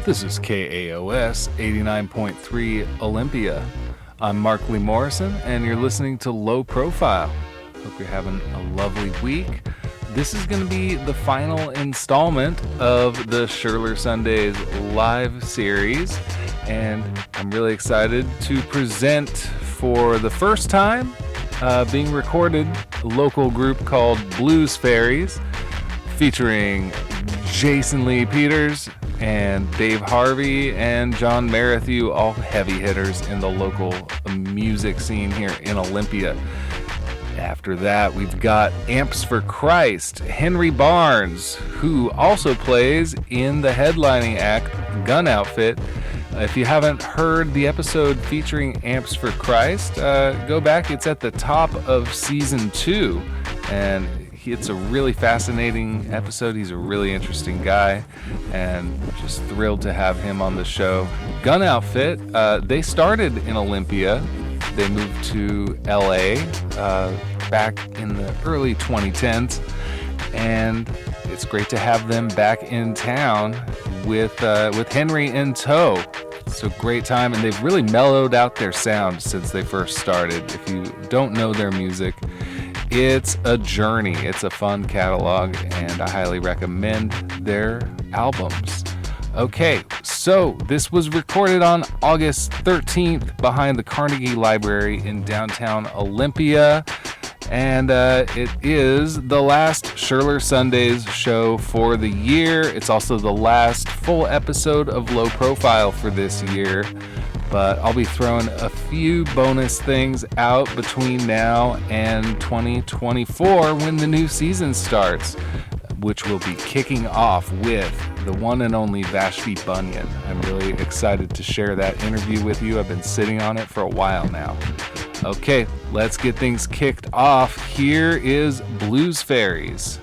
This is KAOS 89.3 Olympia. I'm Mark Lee Morrison, and you're listening to Low Profile. Hope you're having a lovely week. This is going to be the final installment of the Scherler Sundays live series, and I'm really excited to present for the first time, being recorded, a local group called Blues Faeries, featuring Jaysen Lee Peters and Dave Harvey and Jon Merrithew, all heavy hitters in the local music scene here in Olympia. After that, we've got Amps for Christ, Henry Barnes, who also plays in the headlining act Gun Outfit. If you haven't heard the episode featuring Amps for Christ, go back. It's at the top of season 2, and it's a really fascinating episode. He's a really interesting guy, and just thrilled to have him on the show. Gun Outfit, they started in Olympia. They moved to LA back in the early 2010s, and it's great to have them back in town with Henry in tow. It's a great time, and they've really mellowed out their sound since they first started. If you don't know their music, it's a journey. It's a fun catalog, and I highly recommend their albums. Okay, so this was recorded on August 13th behind the Carnegie Library in downtown Olympia, and it is the last Scherler Sundays show for the year. It's also the last full episode of Low Profile for this year, but I'll be throwing a few bonus things out between now and 2024 when the new season starts, which will be kicking off with the one and only Vashti Bunyan. I'm really excited to share that interview with you. I've been sitting on it for a while now. Okay, let's get things kicked off. Here is Blues Faeries.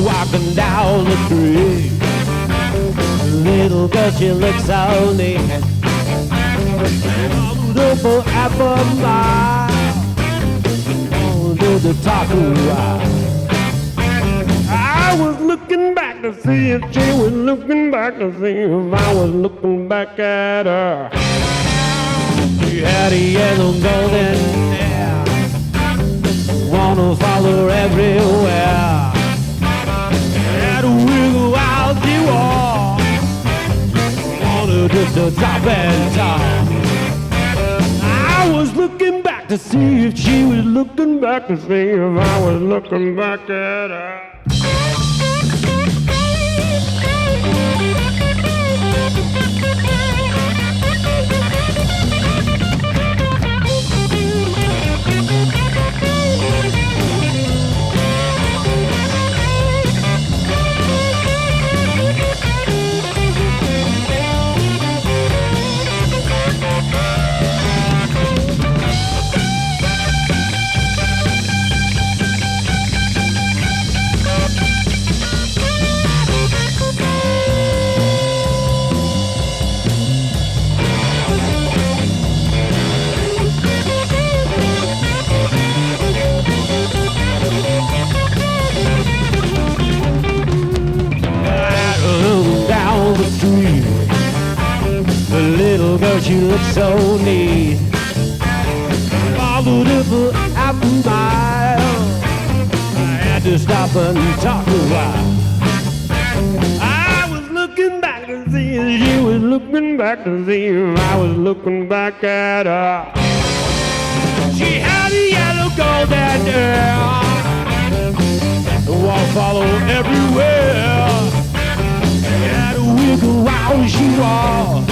Walking down the street, little girl, she looks so neat. Beautiful apple mile, under the taco I was looking back to see if she was looking back to see if I was looking back at her. She had a yellow golden hair, wanna follow her everywhere. Wiggle out the wall, wanted just to top and top. I was looking back to see if she was looking back to see if I was looking back at her. She looks so neat. Followed her for half a mile. I had to stop and talk a while. looking back to see if I was looking back at her. She had a yellow golden hair, the wall followed everywhere. She had a wiggle while she walked.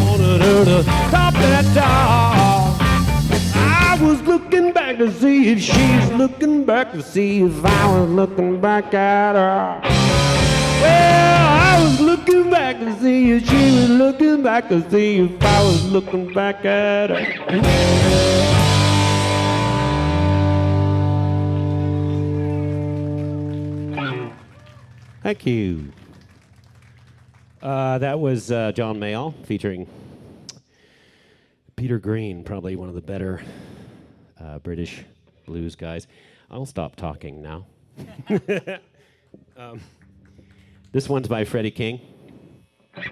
Wanted her to top that dog. I was looking back to see if she's looking back to see if I was looking back at her. Well, I was looking back to see if she was looking back to see if I was looking back at her. Thank you. That was Jon Merrithew featuring Peter Green, probably one of the better British blues guys. I'll stop talking now. This one's by Freddie King. Okay.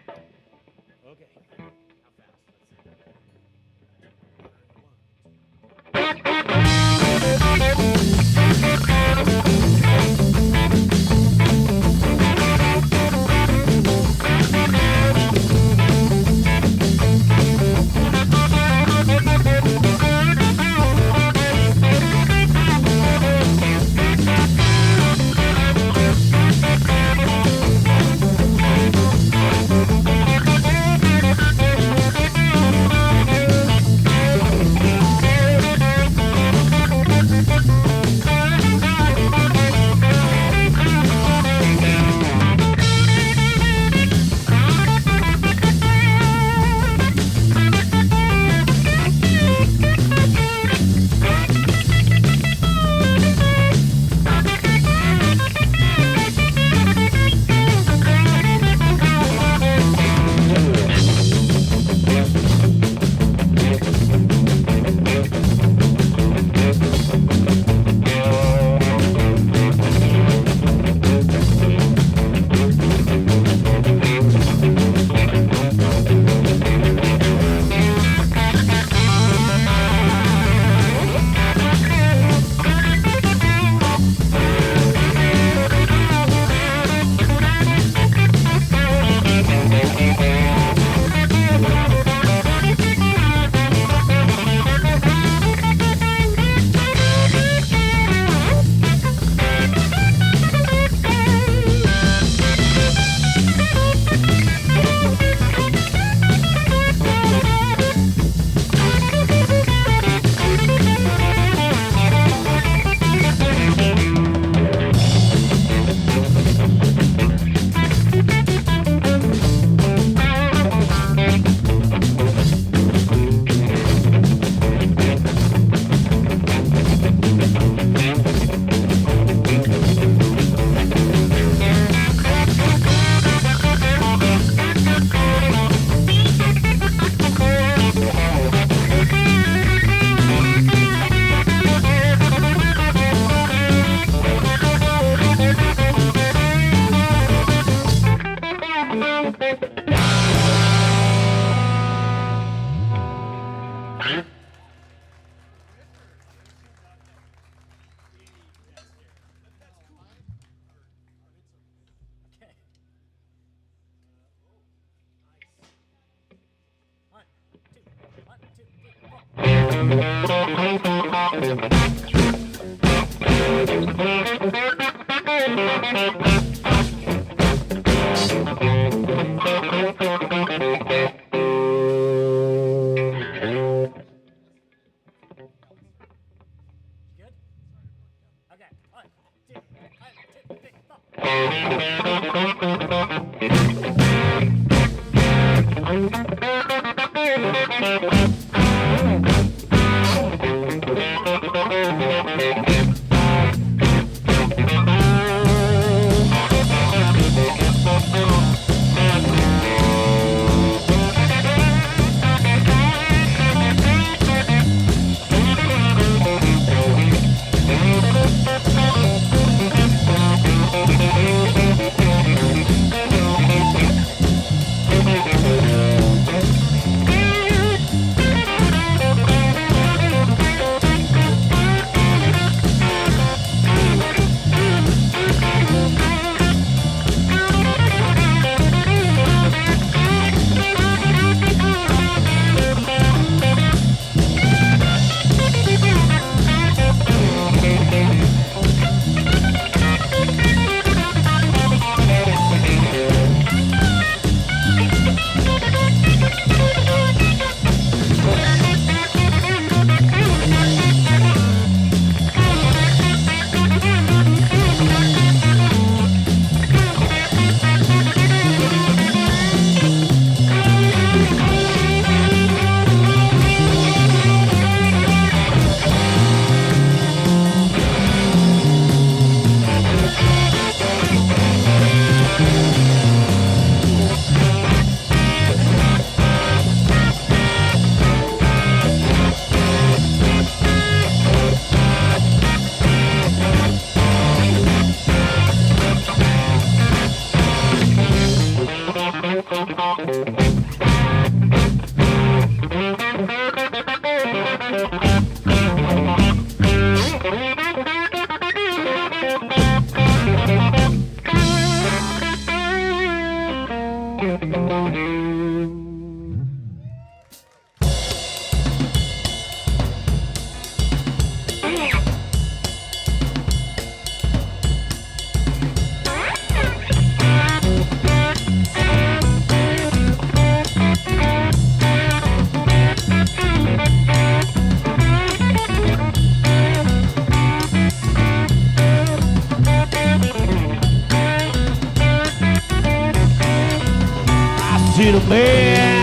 seen a man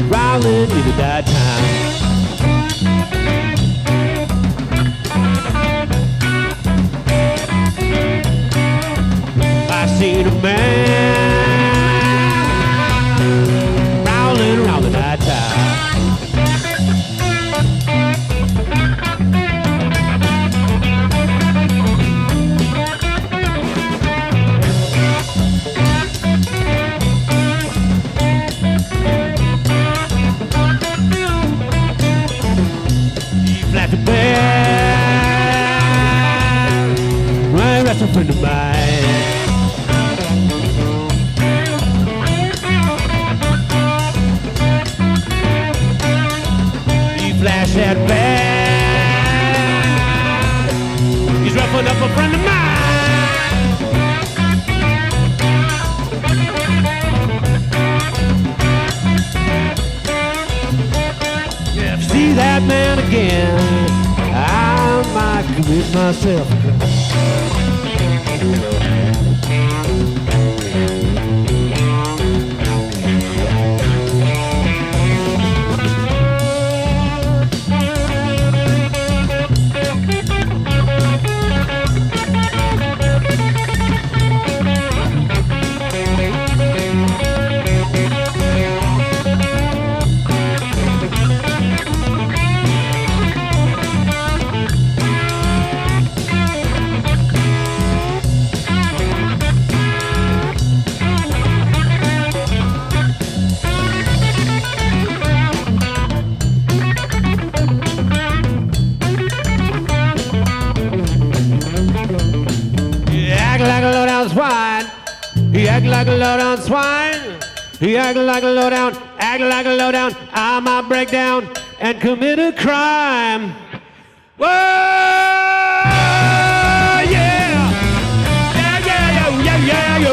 rolling in the nighttime. I seen a man rolling around the nighttime. Flappy bed, right, that's a friend of mine. He flashed that bad, he's roughing up a friend of mine. If I see that man again, I might commit myself. Like a low-down swine. He act like a low-down swine. He act like a low-down, act like a low-down. I might break down and commit a crime. Whoa, yeah. Yeah, yeah, yo, yeah, yeah, yo.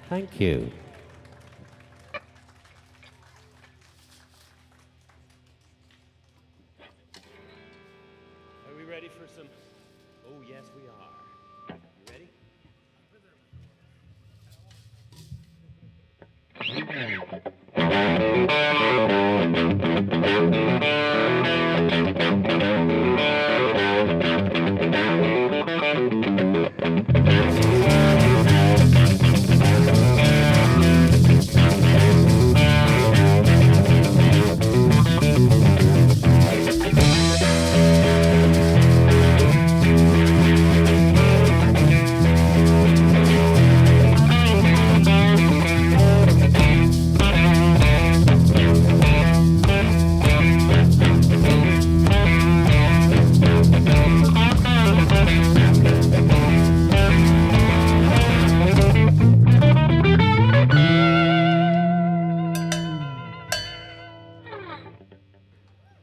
Thank you. Are we ready for some? Oh, yes, we are. You ready?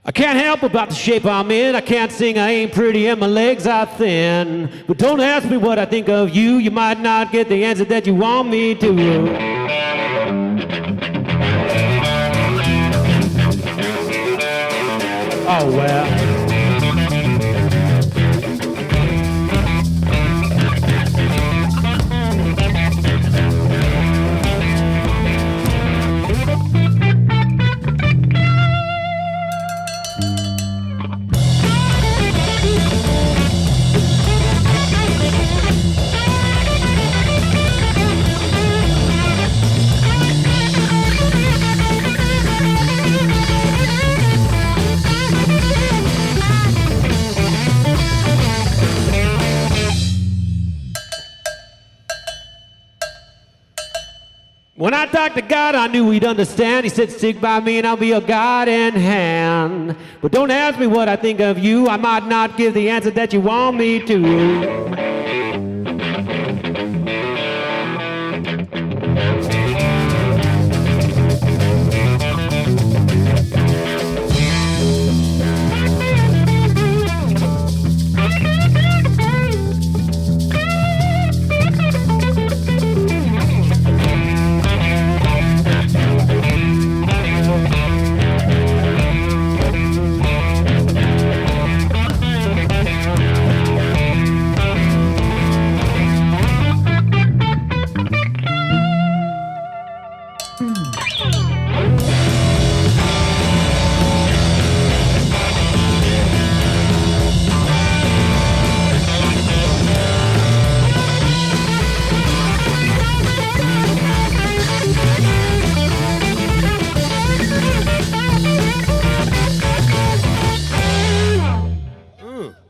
I can't help about the shape I'm in. I can't sing, I ain't pretty, and my legs are thin. But don't ask me what I think of you. You might not get the answer that you want me to. Oh, well. talked to God, I knew he'd understand. He said, stick by me and I'll be your guiding hand. But don't ask me what I think of you. I might not give the answer that you want me to.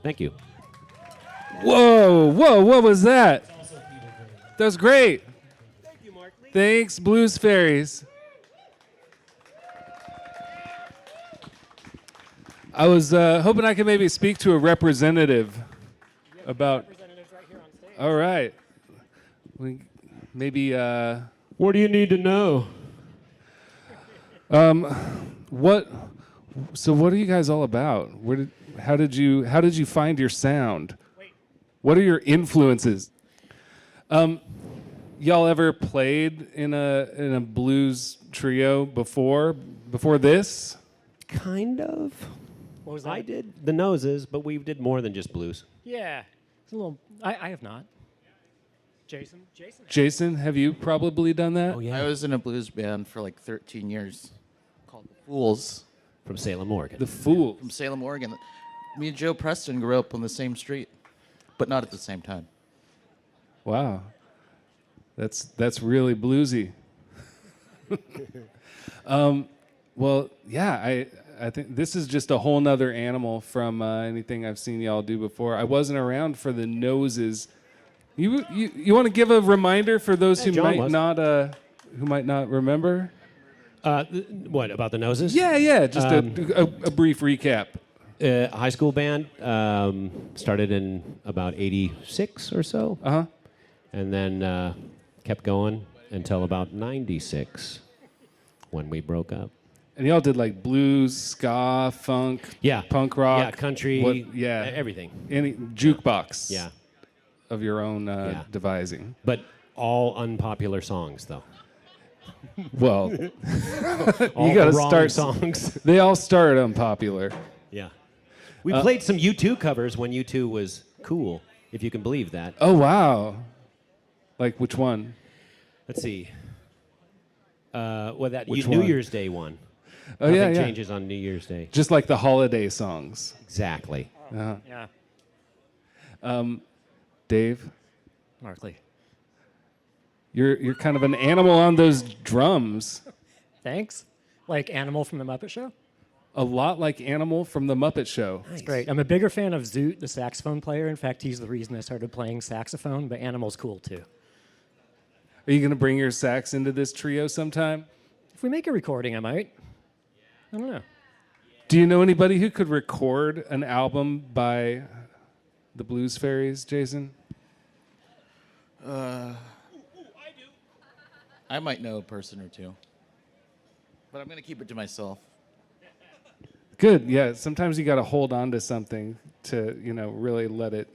Thank you. Whoa, what was that? That was great. Thank you, Mark. Thanks, Blues Faeries. I was hoping I could maybe speak to a representative about. Representatives right here on stage. All right. Maybe. What do you need to know? What? So what are you guys all about? How did you find your sound? What are your influences? Y'all ever played in a blues trio before this? Kind of. What was that? I did the noses, but we did more than just blues. Yeah. It's a little. I have not. Jason. Jaysen, have you probably done that? Oh, yeah. I was in a blues band for like 13 years called The Fools From Salem, Oregon. The Fool. from Salem, Oregon. Me and Joe Preston grew up on the same street, but not at the same time. Wow. That's really bluesy. Well, yeah, I think this is just a whole nother animal from anything I've seen y'all do before. I wasn't around for the noses. You want to give a reminder for those who John might not remember? What, about the noses? Yeah, just a brief recap. High school band, started in about 86 or so. Uh-huh. And then kept going until about 96 when we broke up. And y'all did like blues, ska, funk, Yeah. punk rock. Yeah, country, everything. Any jukebox Yeah. of your own devising. But all unpopular songs, though. Well, All you got to the wrong start. songs. They all start unpopular. Yeah. We played some U2 covers when U2 was cool, if you can believe that. Oh wow! Like which one? Let's see. That Which New one? Year's Day one. Oh Nothing yeah. changes on New Year's Day. Just like the holiday songs. Exactly. Yeah. Dave, Markley. you're kind of an animal on those drums. Thanks. Like Animal from the Muppet Show. A lot like Animal from the Muppet Show. That's great. I'm a bigger fan of Zoot, the saxophone player. In fact, he's the reason I started playing saxophone. But Animal's cool too. Are you gonna bring your sax into this trio sometime? If we make a recording, I might. I don't know. Do you know anybody who could record an album by the Blues Faeries, Jaysen? I might know a person or two, but I'm going to keep it to myself. Good, yeah. Sometimes you got to hold on to something to, really let it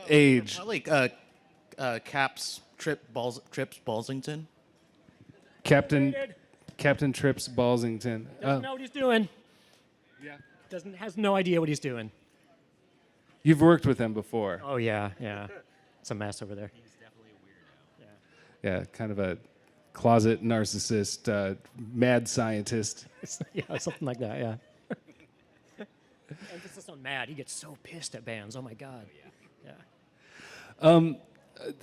age. I like Trips Balsington. Captain Trips Balsington. Doesn't know what he's doing. Yeah. Has no idea what he's doing. You've worked with him before. Oh yeah. It's a mess over there. He's definitely a weirdo. Yeah, kind of a closet narcissist, mad scientist. Yeah, something like that. Yeah. Emphasis on mad. He gets so pissed at bands. Oh my god. Yeah.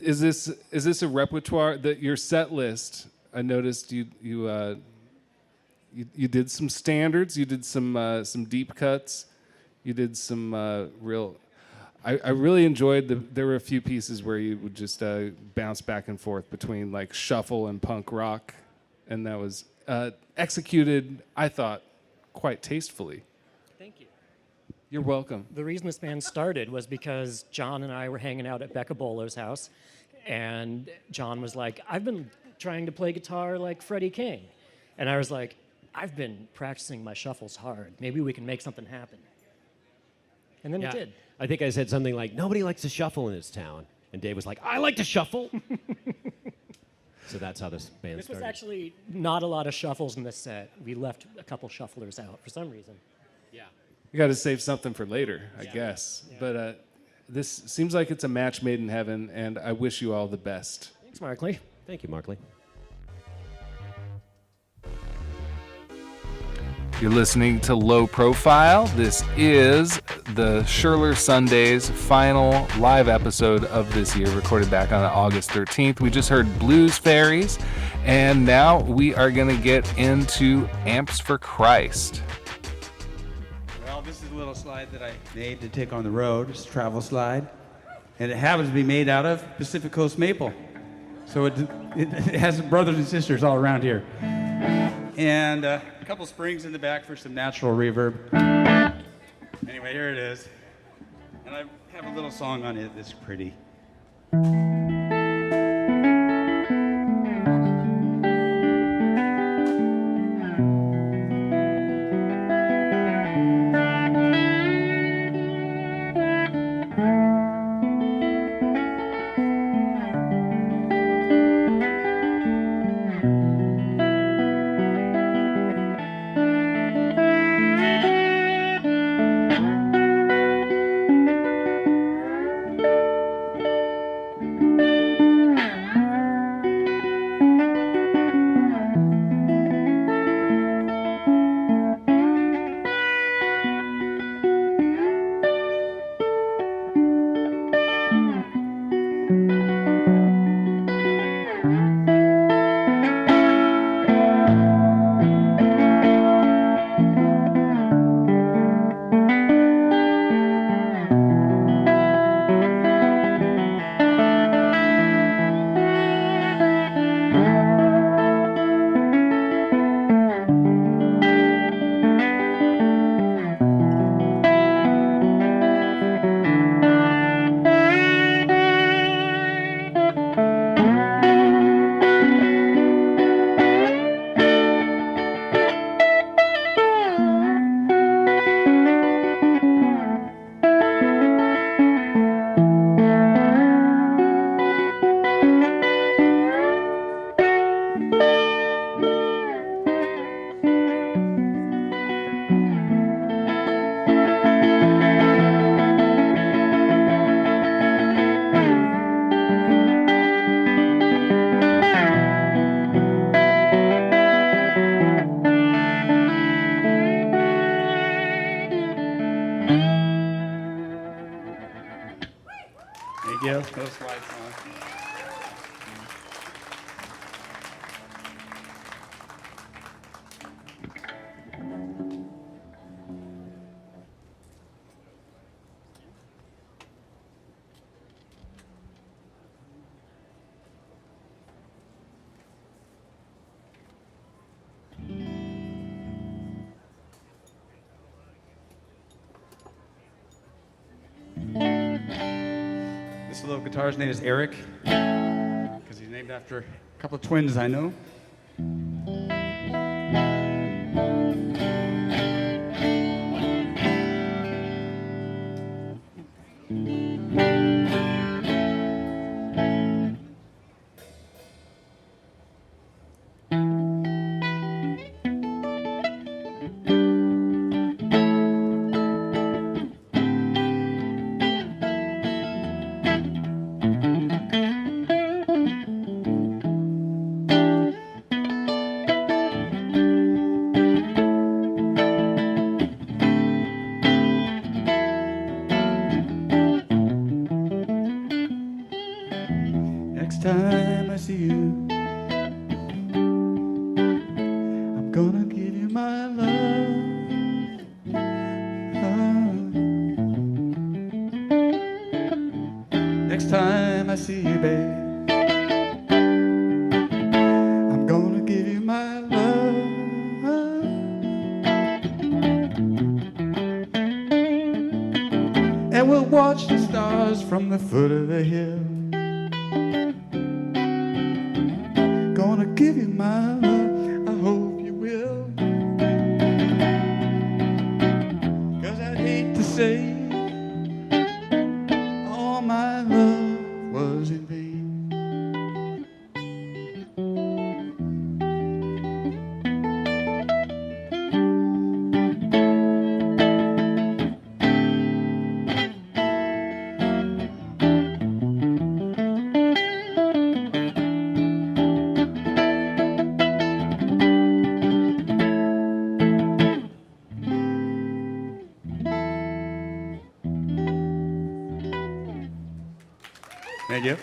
Is this a repertoire that your set list? I noticed you did some standards. You did some deep cuts. You did some real. I really enjoyed there were a few pieces where you would just bounce back and forth between like shuffle and punk rock. and that was executed, I thought, quite tastefully. Thank you. You're welcome. The reason this band started was because John and I were hanging out at Becca Bolo's house, and John was like, I've been trying to play guitar like Freddie King. And I was like, I've been practicing my shuffles hard. Maybe we can make something happen. And then it did. I think I said something like, nobody likes to shuffle in this town. And Dave was like, I like to shuffle. So that's how this band This started. was actually not a lot of shuffles in this set. We left a couple shufflers out for some reason. Yeah. You got to save something for later, I guess. Yeah. But this seems like it's a match made in heaven, and I wish you all the best. Thanks, Markley. Thank you, Markley. You're listening to Low Profile. This is the Scherler Sundays final live episode of this year, recorded back on August 13th. We just heard Blues Faeries, and now we are going to get into Amps for Christ. Well, this is a little slide that I made to take on the road. It's a travel slide. And it happens to be made out of Pacific Coast maple. So it has brothers and sisters all around here. And a couple springs in the back for some natural reverb. Anyway, here it is. And I have a little song on it that's pretty. Little slide song. This little guitarist's name is Eric, because he's named after a couple of twins I know. Time I see you, I'm gonna give you my love. Next time I see you, babe, I'm gonna give you my and we'll watch the stars from the foot of the hill. Gonna give you my love, I hope you will. 'Cause I'd hate to say all my love was in vain. Thank you.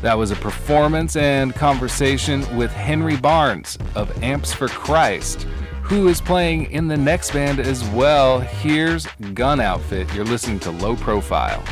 That was a performance and conversation with Henry Barnes of Amps for Christ, who is playing in the next band as well. Here's Gun Outfit. You're listening to Low Profile.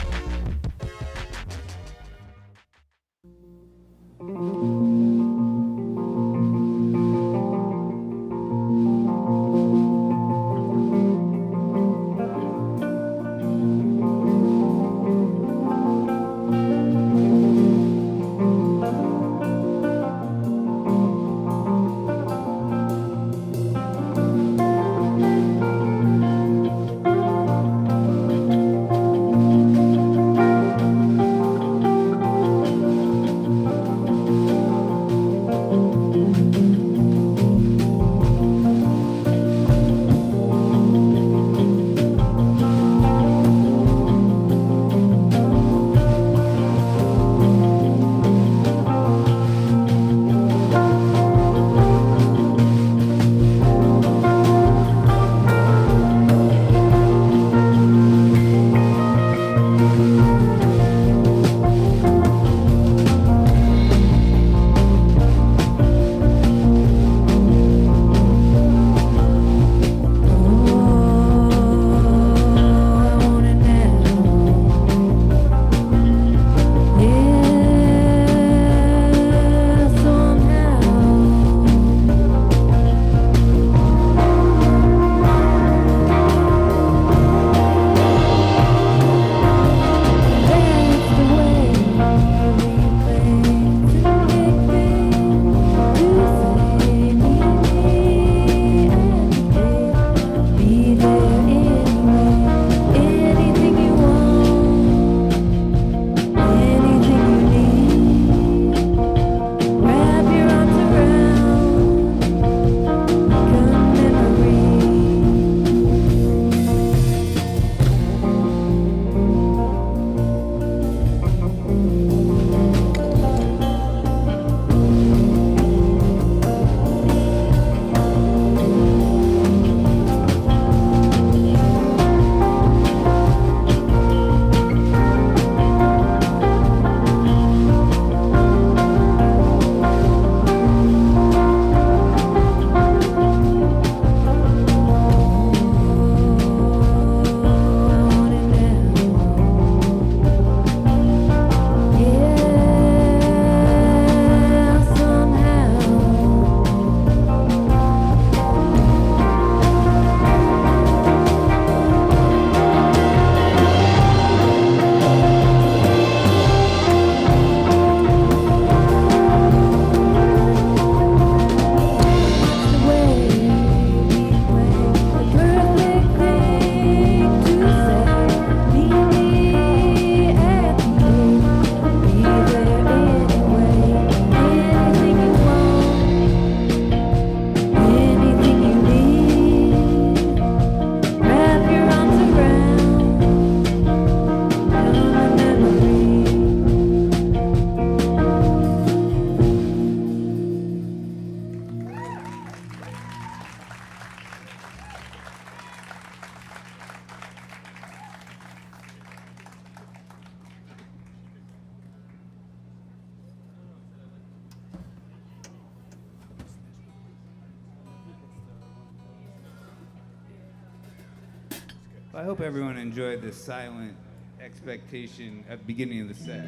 Well, I hope everyone enjoyed the silent expectation at the beginning of the set.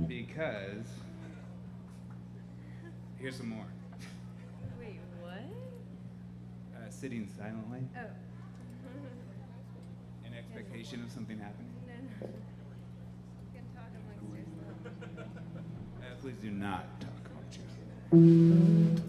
Because here's some more. Wait, what? Sitting silently Oh. in expectation of something happening. No. You can talk amongst yourselves. Please do not talk amongst yourselves.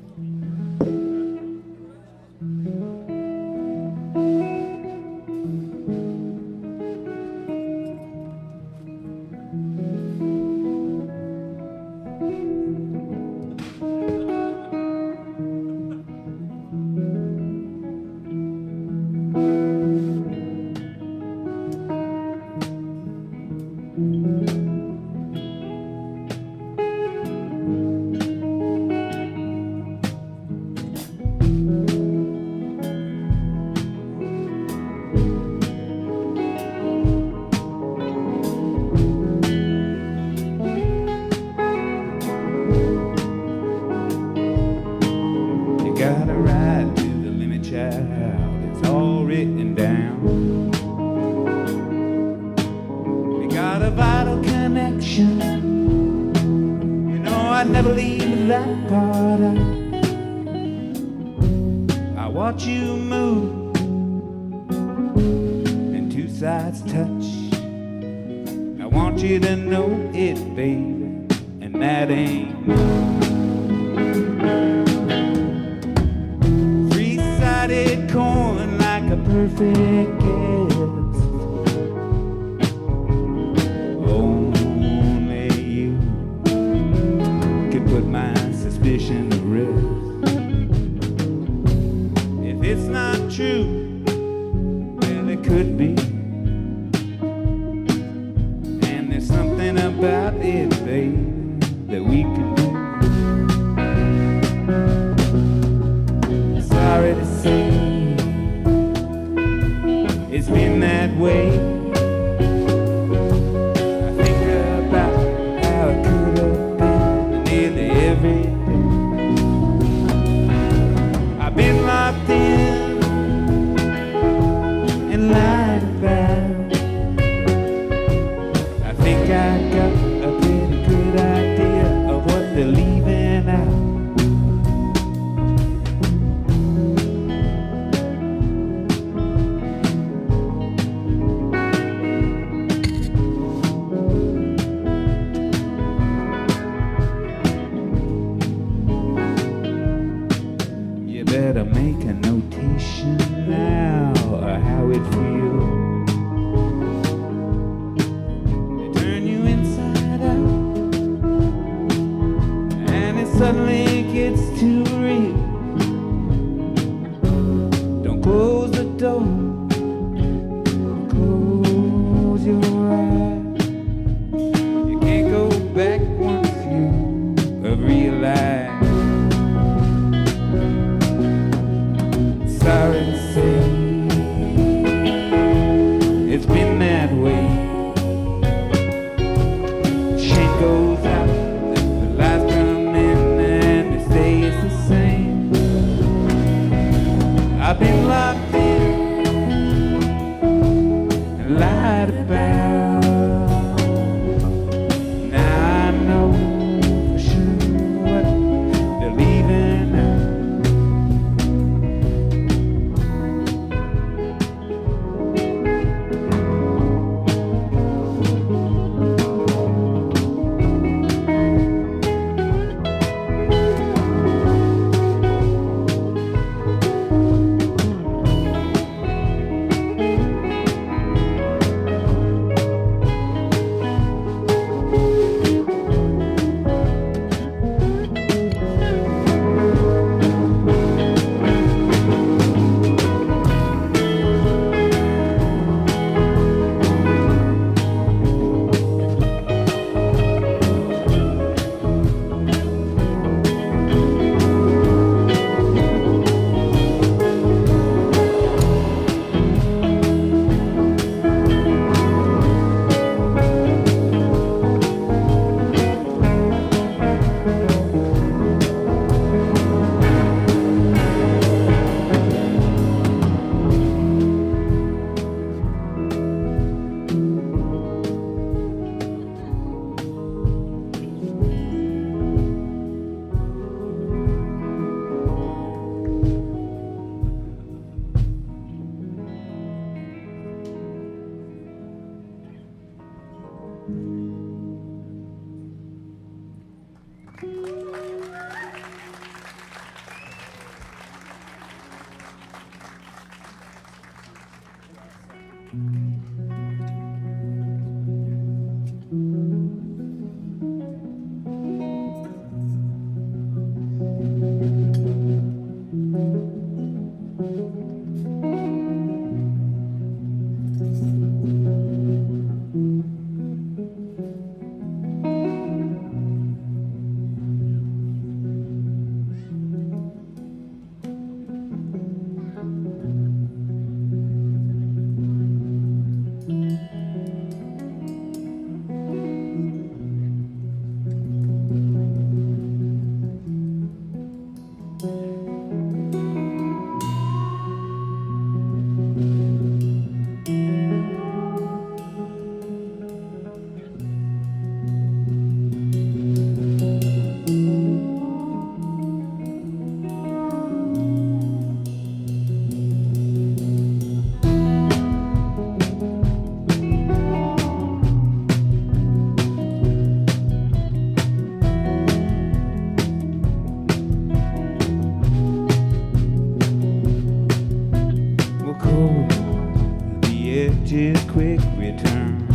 nature's quick return.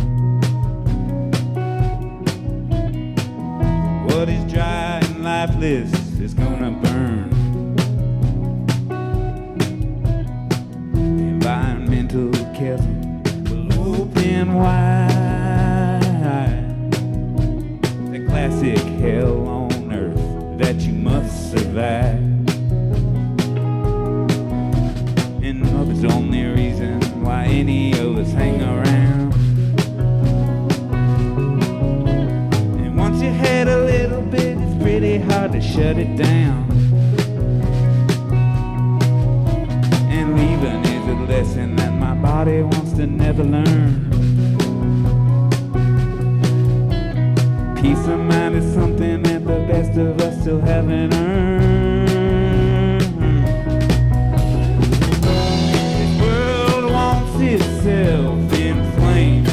What is dry and lifeless is gonna burn. The environmental chasm will open wide. The classic hell on earth that you must survive. And love's the only reason why any of us hang around. And once you had a little bit, it's pretty hard to shut it down. And leaving is a lesson that my body wants to never learn. Peace of mind is something that the best of us still haven't earned. This world wants itself inflamed.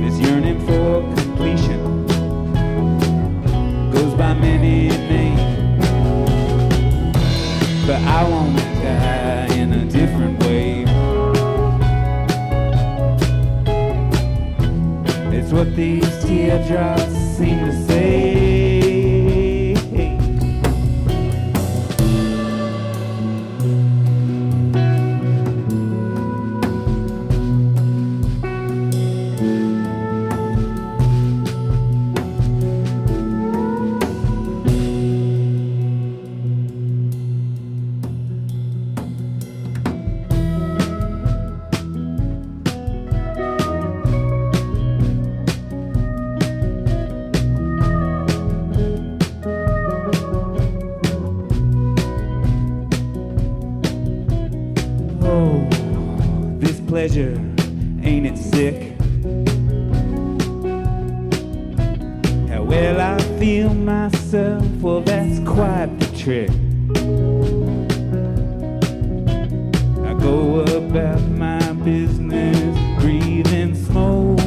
This yearning for completion goes by many names. But I wanna die in a different way. It's what these teardrops seem to say. Oh, this pleasure, ain't it sick? How well I feel myself, well that's quite the trick. I go about my business, breathing smoke.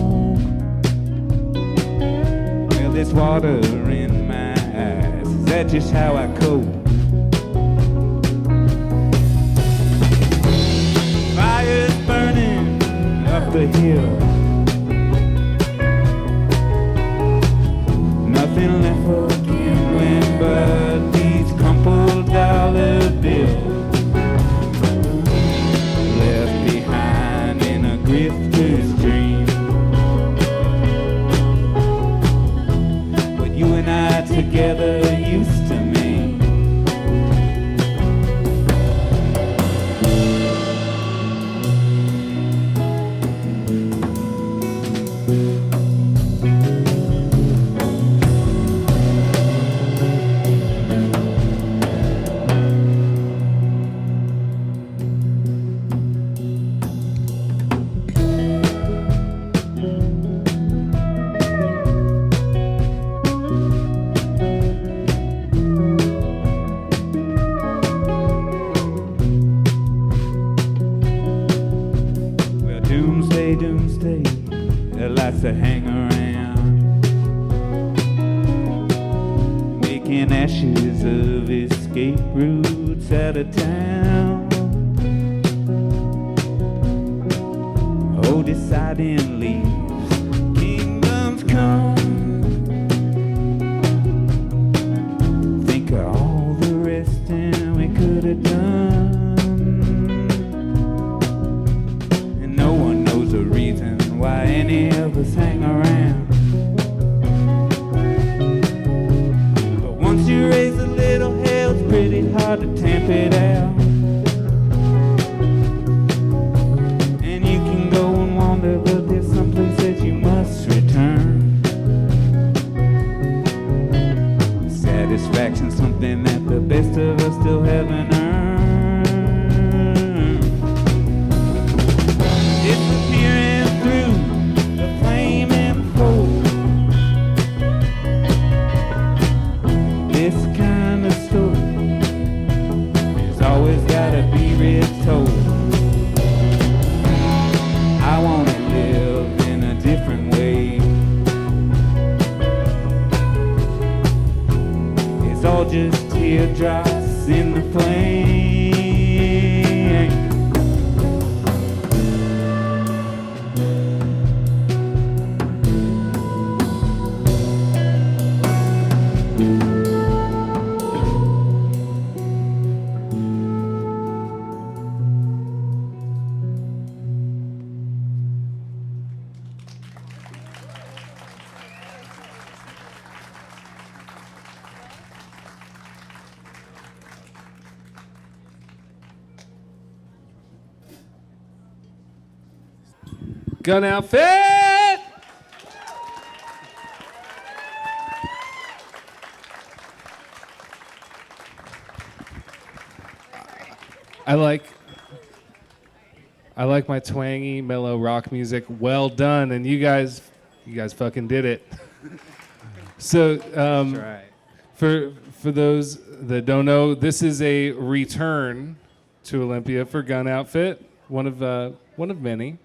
Well, there's water in my eyes, is that just how I cope? Fire's burning up the hill. Nothing left for kindling but these crumpled dollar bills, left behind in a grifter's dream. What you and I together used to mean. Doomsday, that likes to hang around, making ashes of escape routes out of town. Oh, deciding leaves, kingdoms come. Think of all the resting we could have done. Why any of us hang around. But once you raise a little hell, it's pretty hard to tamp it out. And you can go and wander, but there's some place that you must return. Satisfaction, something that the best of us still haven't earned. Disappearing through the flaming cold. This kind of story has always gotta be retold. I wanna live in a different way. It's all just teardrops in the flame. Gun Outfit! I like my twangy, mellow rock music. Well done, and you guys fucking did it. So, That's right. for those that don't know, this is a return to Olympia for Gun Outfit, one of many.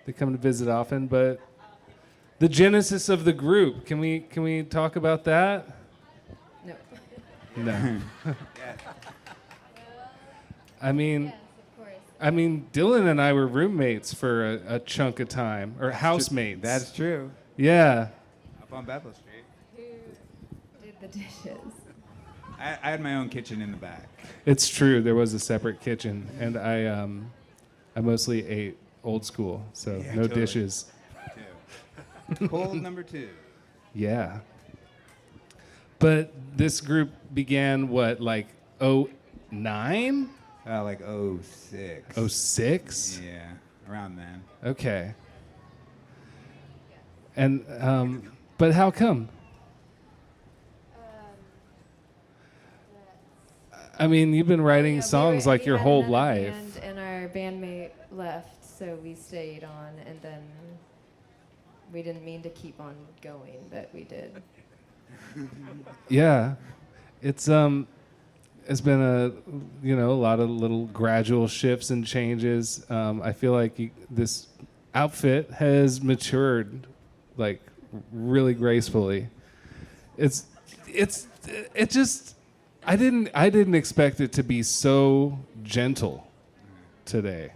They come to visit often, but the genesis of the group. Can we talk about that? No. No. I mean, Yes, of course. Dylan and I were roommates for a chunk of time, or housemates. That's true. Yeah. Up on Bethel Street. Who did the dishes? I had my own kitchen in the back. It's true. There was a separate kitchen, and I mostly ate old school, so Yeah, no totally. dishes. Cold number 2. Yeah. But this group began what, like 09? Like 06. 06? Yeah, around then. Okay. And but how come? I mean, you've been writing songs like your whole life. And our bandmate left, so we stayed on, and then we didn't mean to keep on going, but we did. Yeah. It's been a lot of little gradual shifts and changes. I feel like this outfit has matured like really gracefully. It just I didn't expect it to be so gentle today.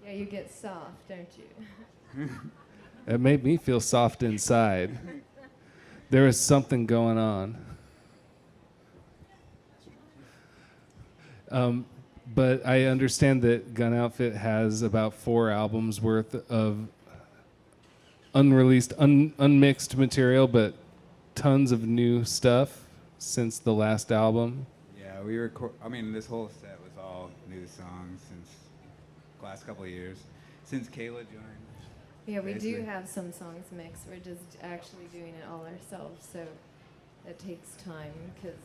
Yeah, you get soft, don't you? It made me feel soft inside. There is something going on. But I understand that Gun Outfit has about 4 albums worth of unreleased, unmixed material, but tons of new stuff since the last album. Yeah, this whole set was all new songs since the last couple of years. Since Kayla joined. Yeah, we do Basically. have some songs mixed. We're just actually doing it all ourselves, so it takes time because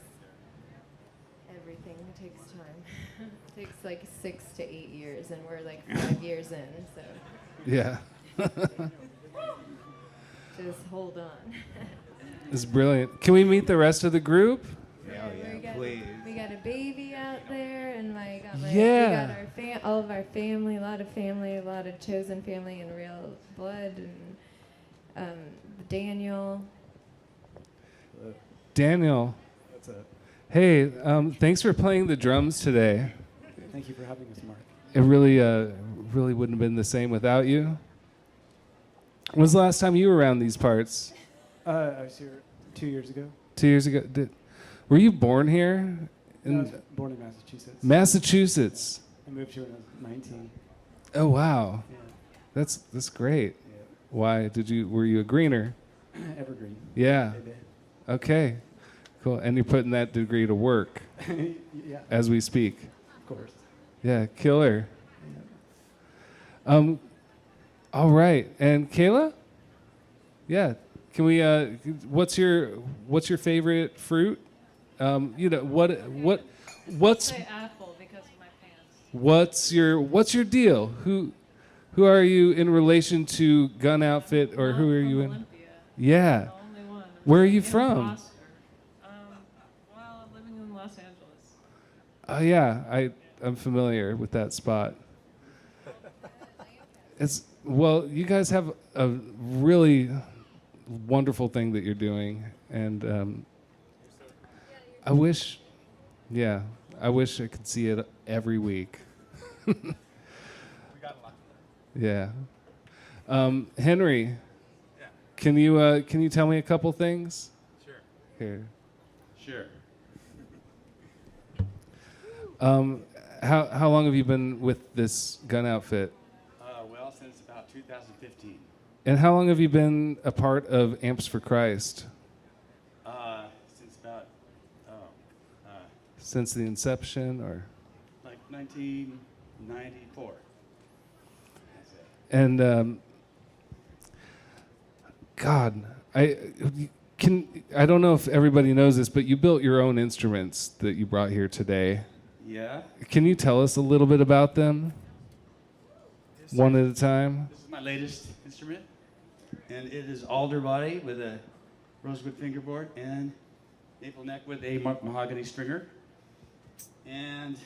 everything takes time. It takes like 6 to 8 years, and we're like 5 years in, so Yeah. just hold on. It's brilliant. Can we meet the rest of the group? We Yeah, got- please. We got a baby out there, and Yeah. we got all of our family, a lot of chosen family and real blood, and Daniel. Daniel. What's up? Hey, thanks for playing the drums today. Thank you for having us, Mark. It really wouldn't have been the same without you. When's the last time you were around these parts? I was here 2 years ago. 2 years ago. Were you born here? I was born in Massachusetts. Massachusetts. I moved here when I was 19. Oh wow, Yeah. that's great. Why were you a greener? Evergreen. Yeah. Baby. Okay. Cool. And you're putting that degree to work Yeah, as we speak. of course. Yeah, killer. All right. And Kayla? Yeah. Can we what's your favorite fruit? What's Say apple because of my pants. what's your deal? Who are you in relation to Gun Outfit, or who are you in? Olympia, Yeah. the only one. Where are you In from? Foster. Well, I'm living in Los Angeles. Oh yeah, I'm familiar with that spot. You guys have a really wonderful thing that you're doing, and I wish I could see it every week. Yeah. Henry, can you tell me a couple things? Sure. Here. Sure. How long have you been with this Gun Outfit? Well, since about 2015. And how long have you been a part of Amps for Christ? Since about, Since the inception, or? like 1994. And God, I don't know if everybody knows this, but you built your own instruments that you brought here today. Yeah. Can you tell us a little bit about them? One at a time? This is my latest instrument, and it is alder body with a rosewood fingerboard and maple neck with a mahogany stringer. And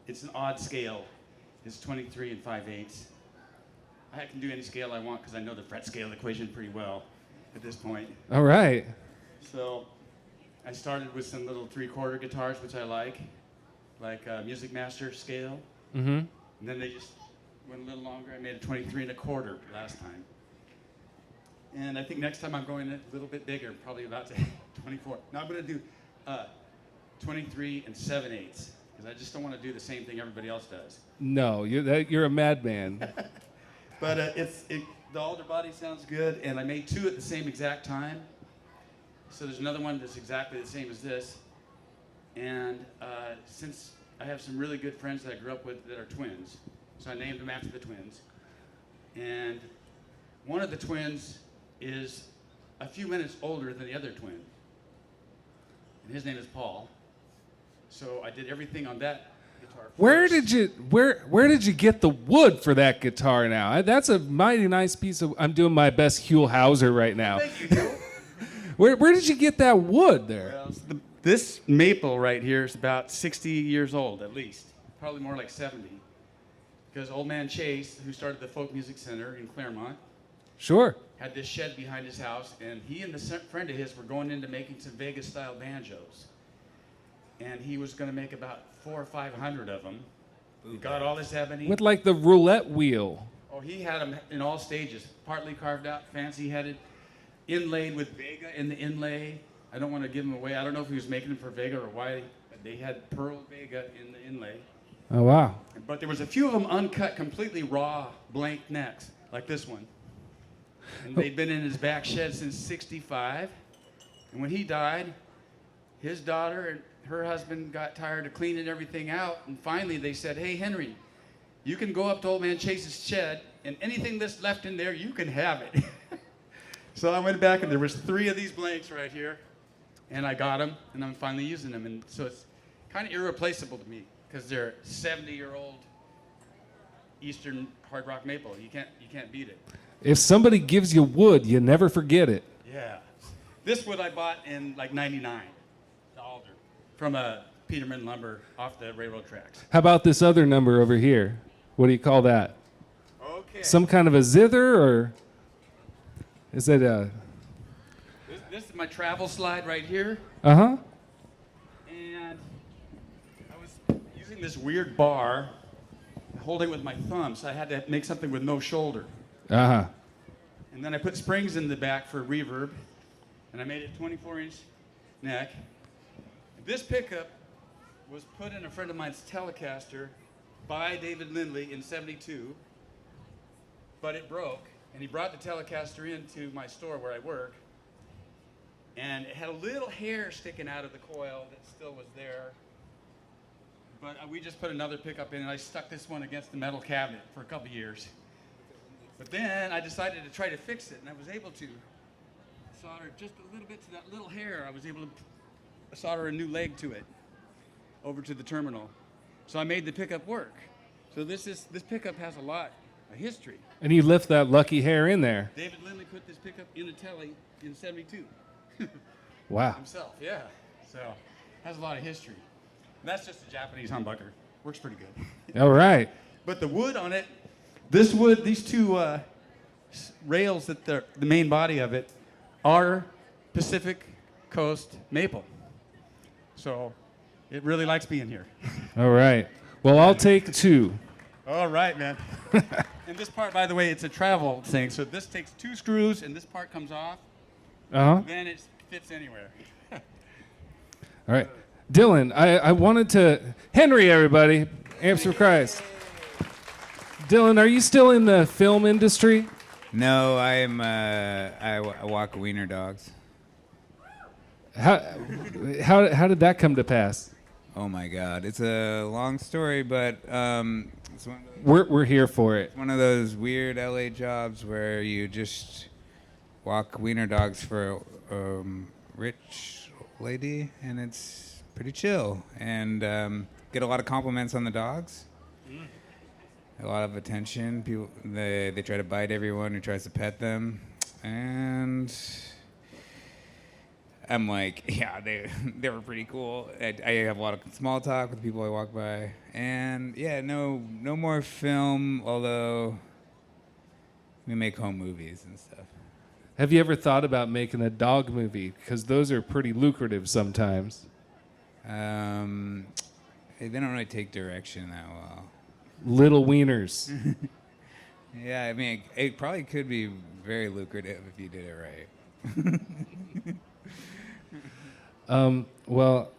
it's an odd scale. It's 23 and 5/8. I can do any scale I want because I know the fret scale equation pretty well at this point. All right. So I started with some little 3/4 guitars, which I like Music Master scale. Mm-hmm. And then they just went a little longer. I made a 23 1/4 last time. And I think next time I'm going a little bit bigger, probably about to 24. Now I'm going to do 23 and 7/8 because I just don't want to do the same thing everybody else does. No, you're a madman. But the alder body sounds good, and I made 2 at the same exact time. So there's another one that's exactly the same as this. And since I have some really good friends that I grew up with that are twins, so I named them after the twins. And one of the twins is a few minutes older than the other twin. And his name is Paul. So I did everything on that guitar first. Where did you get the wood for that guitar now? That's a mighty nice piece of. I'm doing my best Huell Hauser right now. Thank you, Joe. Where did you get that wood there? Well, this maple right here is about 60 years old at least, probably more like 70. Because old man Chase, who started the Folk Music Center in Claremont, Sure. had this shed behind his house, and he and a friend of his were going into making some Vegas-style banjos. And he was going to make about 400 or 500 of them. He got all this ebony. With like the roulette wheel. Oh, he had them in all stages, partly carved out, fancy-headed, inlaid with Vega in the inlay. I don't want to give them away. I don't know if he was making them for Vega or why. They had pearl Vega in the inlay. Oh, wow. But there was a few of them uncut, completely raw, blank necks, like this one. And they'd been in his back shed since '65. And when he died, his daughter and her husband got tired of cleaning everything out. And finally they said, "Hey, Henry, you can go up to old man Chase's shed, and anything that's left in there, you can have it." So I went back, and there was 3 of these blanks right here. And I got them, and I'm finally using them. And so it's kind of irreplaceable to me because they're 70-year-old Eastern hard rock maple. You can't beat it. If somebody gives you wood, you never forget it. Yeah. This wood I bought in like '99, the alder, from a Peterman lumber off the railroad tracks. How about this other number over here? What do you call that? Okay. Some kind of a zither, or is it a... This is my travel slide right here. Uh-huh. And I was using this weird bar, holding it with my thumb, so I had to make something with no shoulder. Uh-huh. And then I put springs in the back for reverb, and I made it 24-inch neck. This pickup was put in a friend of mine's Telecaster by David Lindley in '72, but it broke, and he brought the Telecaster into my store where I work, and it had a little hair sticking out of the coil that still was there. But we just put another pickup in, and I stuck this one against the metal cabinet for a couple years. But then I decided to try to fix it, and I was able to solder just a little bit to that little hair. I was able to solder a new leg to it over to the terminal. So I made the pickup work. So this pickup has a lot of history. And you lift that lucky hair in there. David Lindley put this pickup in a Tele in '72. Wow. Himself, yeah. So has a lot of history. And that's just a Japanese humbucker. Works pretty good. All right. But the wood on it, this wood, these 2 rails that the main body of it are Pacific Coast maple. So it really likes being here. All right. Well, I'll take 2. All right, man. And this part, by the way, it's a travel thing. So this takes 2 screws, and this part comes off. Uh-huh. Then it fits anywhere. All right. Dylan, I wanted to... Henry, everybody. Amps for Christ. Dylan, are you still in the film industry? No, I walk wiener dogs. How did that come to pass? Oh my God, it's a long story, but It's one of those, We're here for it. one of those weird LA jobs where you just walk wiener dogs for a rich lady, and it's pretty chill. And get a lot of compliments on the dogs. A lot of attention. People they try to bite everyone who tries to pet them, and I'm like, yeah, they were pretty cool. I have a lot of small talk with people I walk by, and yeah, no more film. Although we make home movies and stuff. Have you ever thought about making a dog movie? Because those are pretty lucrative sometimes. They don't really take direction that well. Little wieners. Yeah, I mean, it probably could be very lucrative if you did it right. Well,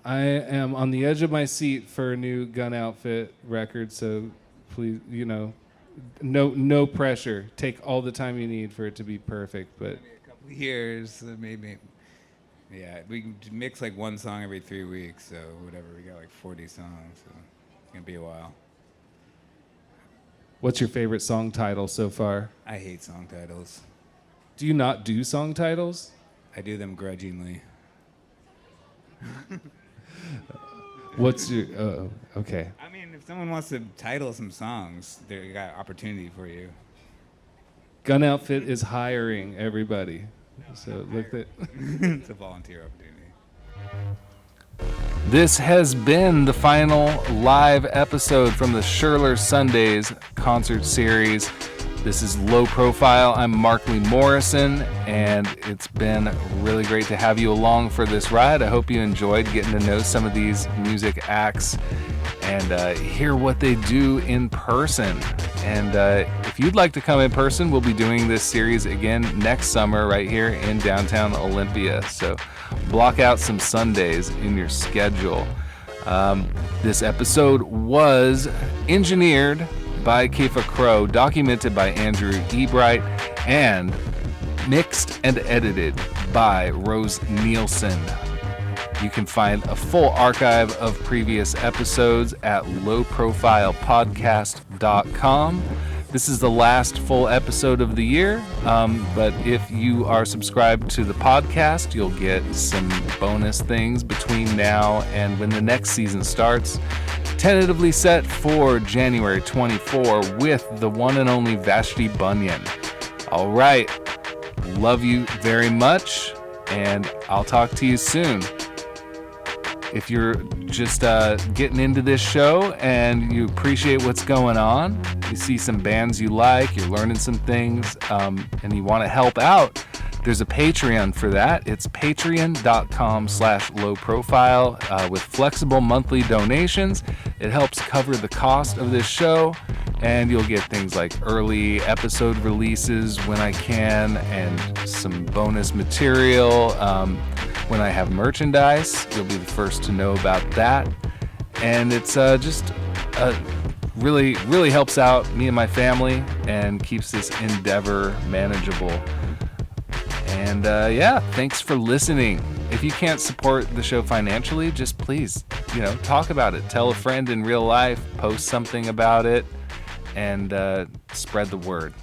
I am on the edge of my seat for a new Gun Outfit record, so please, no pressure. Take all the time you need for it to be perfect. But Maybe a couple of years, maybe. Yeah, we mix like one song every 3 weeks, so whatever. We got like 40 songs, so it's gonna be a while. what's your favorite song title so far? I hate song titles. Do you not do song titles? I do them grudgingly. What's your? Okay. I mean, if someone wants to title some songs, they got opportunity for you. Gun Outfit is hiring everybody. So look at. It's a volunteer opportunity. This has been the final live episode from the Scherler Sundays concert series. This is Low Profile. I'm Mark Lee Morrison, and it's been really great to have you along for this ride. I hope you enjoyed getting to know some of these music acts and hear what they do in person. And if you'd like to come in person, we'll be doing this series again next summer right here in downtown Olympia. So block out some Sundays in your schedule. This episode was engineered by Kifa Crow, documented by Andrew Ebright, and mixed and edited by Rose Nielsen. You can find a full archive of previous episodes at lowprofilepodcast.com. This is the last full episode of the year, but if you are subscribed to the podcast, you'll get some bonus things between now and when the next season starts. Tentatively set for January 24 with the one and only Vashti Bunyan. All right. Love you very much, and I'll talk to you soon. If you're just getting into this show and you appreciate what's going on, you see some bands you like, you're learning some things, and you want to help out, there's a Patreon for that. It's patreon.com/lowprofile with flexible monthly donations. It helps cover the cost of this show, and you'll get things like early episode releases when I can, and some bonus material. When I have merchandise, you'll be the first to know about that. And it's just really, really helps out me and my family and keeps this endeavor manageable. And yeah, thanks for listening. If you can't support the show financially, just please, talk about it. Tell a friend in real life, post something about it, and spread the word.